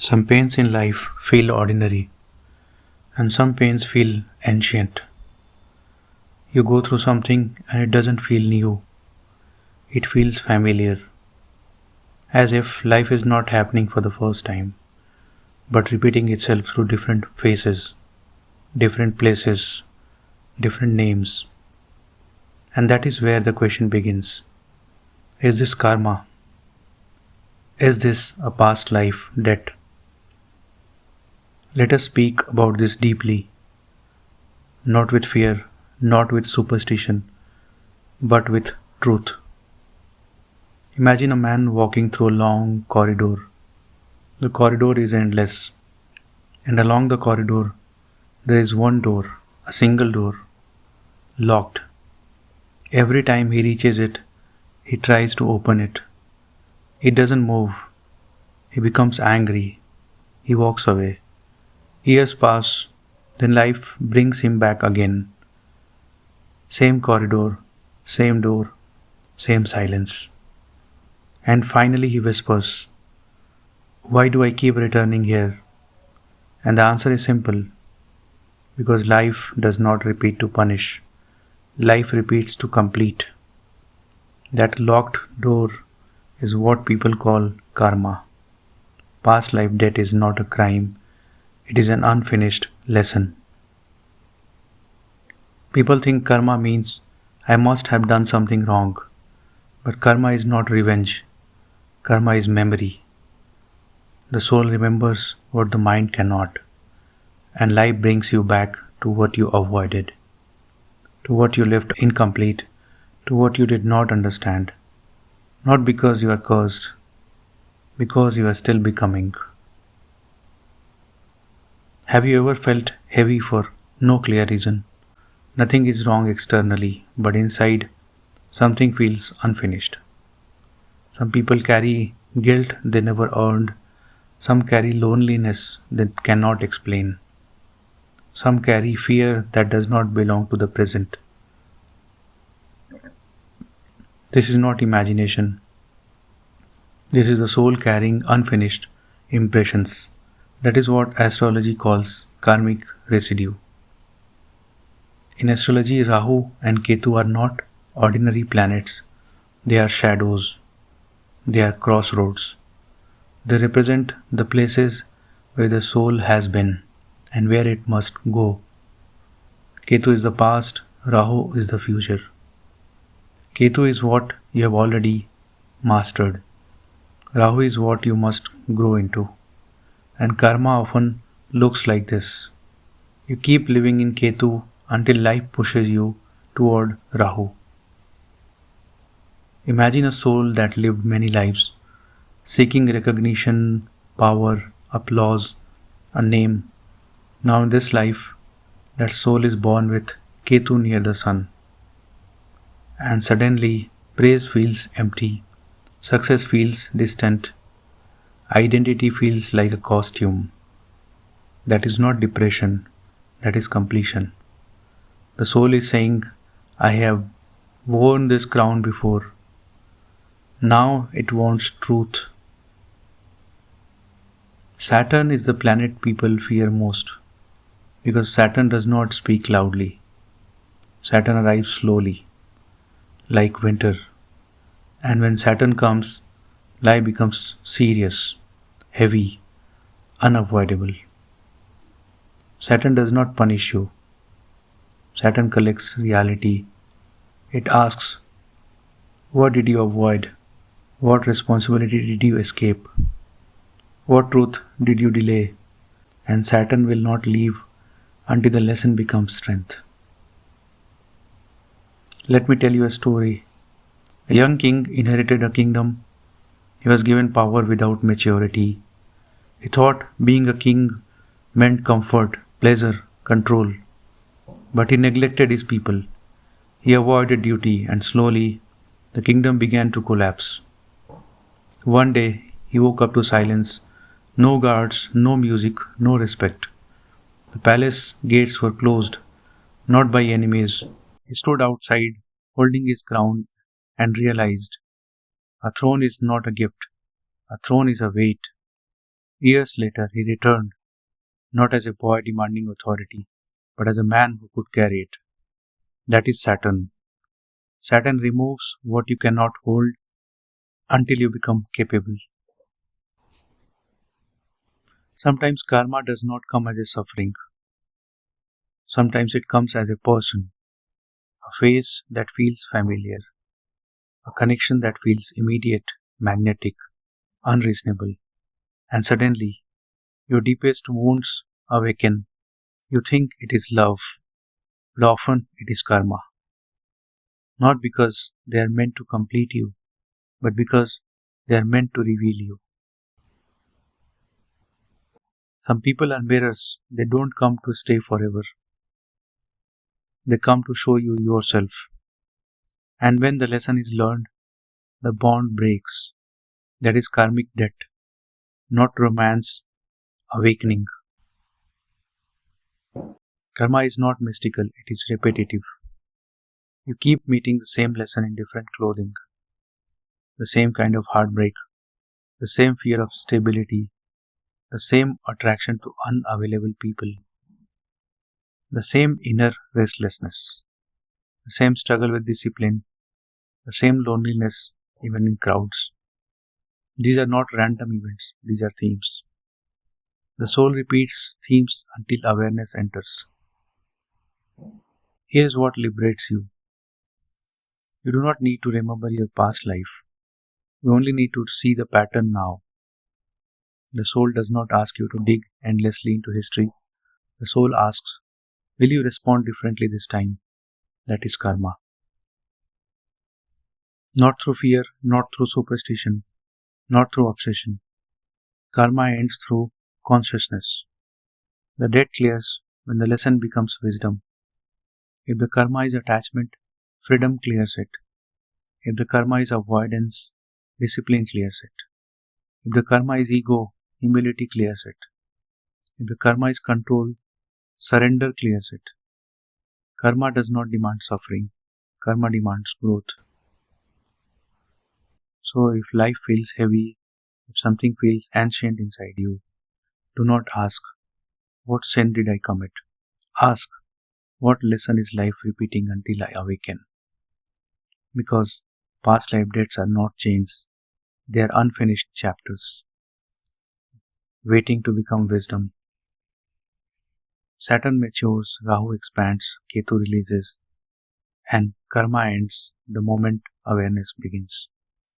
Some pains in life feel ordinary, and some pains feel ancient. You go through something and it doesn't feel new, it feels familiar, as if life is not happening for the first time, but repeating itself through different phases, different places, different names. And that is where the question begins. Is this karma? Is this a past life debt? Let us speak about this deeply, not with fear, not with superstition, but with truth. Imagine a man walking through a long corridor. The corridor is endless, and along the corridor there is one door, a single door, locked. Every time he reaches it, he tries to open it. It doesn't move. He becomes angry. He walks away. Years pass, then life brings him back again. Same corridor, same door, same silence. And finally he whispers, "Why do I keep returning here?" And the answer is simple, because life does not repeat to punish. Life repeats to complete. That locked door is what people call karma. Past life debt is not a crime, it is an unfinished lesson. People think karma means I must have done something wrong. But karma is not revenge, karma is memory. The soul remembers what the mind cannot, and life brings you back to what you avoided, to what you left incomplete, to what you did not understand. Not because you are cursed, because you are still becoming. Have you ever felt heavy for no clear reason? Nothing is wrong externally, but inside, something feels unfinished. Some people carry guilt they never earned. Some carry loneliness they cannot explain. Some carry fear that does not belong to the present. This is not imagination. This is the soul carrying unfinished impressions. That is what astrology calls karmic residue. In astrology, Rahu and Ketu are not ordinary planets. They are shadows. They are crossroads. They represent the places where the soul has been and where it must go. Ketu is the past, Rahu is the future. Ketu is what you have already mastered. Rahu is what you must grow into. And karma often looks like this. You keep living in Ketu until life pushes you toward Rahu. Imagine a soul that lived many lives, seeking recognition, power, applause, a name. Now in this life, that soul is born with Ketu near the sun. And suddenly, praise feels empty, success feels distant, identity feels like a costume. That is not depression, that is completion. The soul is saying, I have worn this crown before. Now it wants truth. Saturn is the planet people fear most because Saturn does not speak loudly. Saturn arrives slowly, like winter. And when Saturn comes, life becomes serious, heavy, unavoidable. Saturn does not punish you. Saturn collects reality. It asks, what did you avoid? What responsibility did you escape? What truth did you delay? And Saturn will not leave until the lesson becomes strength. Let me tell you a story. A young king inherited a kingdom. He was given power without maturity. He thought being a king meant comfort, pleasure, control. But he neglected his people. He avoided duty, and slowly the kingdom began to collapse. One day he woke up to silence. No guards, no music, no respect. The palace gates were closed, not by enemies. He stood outside, holding his crown, and realized a throne is not a gift, a throne is a weight. Years later, he returned, not as a boy demanding authority, but as a man who could carry it. That is Saturn. Saturn removes what you cannot hold until you become capable. Sometimes karma does not come as a suffering. Sometimes it comes as a person, a face that feels familiar, a connection that feels immediate, magnetic, unreasonable, and suddenly your deepest wounds awaken. You think it is love, but often it is karma. Not because they are meant to complete you, but because they are meant to reveal you. Some people are mirrors, they don't come to stay forever, they come to show you yourself. And when the lesson is learned, the bond breaks. That is karmic debt, not romance awakening. Karma is not mystical, it is repetitive. You keep meeting the same lesson in different clothing, the same kind of heartbreak, the same fear of stability, the same attraction to unavailable people, the same inner restlessness, the same struggle with discipline, the same loneliness even in crowds. These are not random events, these are themes. The soul repeats themes until awareness enters. Here's what liberates you. You do not need to remember your past life. You only need to see the pattern now. The soul does not ask you to dig endlessly into history. The soul asks, will you respond differently this time? That is karma. Not through fear, not through superstition, not through obsession. Karma ends through consciousness. The debt clears when the lesson becomes wisdom. If the karma is attachment, freedom clears it. If the karma is avoidance, discipline clears it. If the karma is ego, humility clears it. If the karma is control, surrender clears it. Karma does not demand suffering. Karma demands growth. So if life feels heavy, if something feels ancient inside you, do not ask, what sin did I commit? Ask, what lesson is life repeating until I awaken? Because past life debts are not chains, they are unfinished chapters, waiting to become wisdom. Saturn matures, Rahu expands, Ketu releases, and karma ends the moment awareness begins.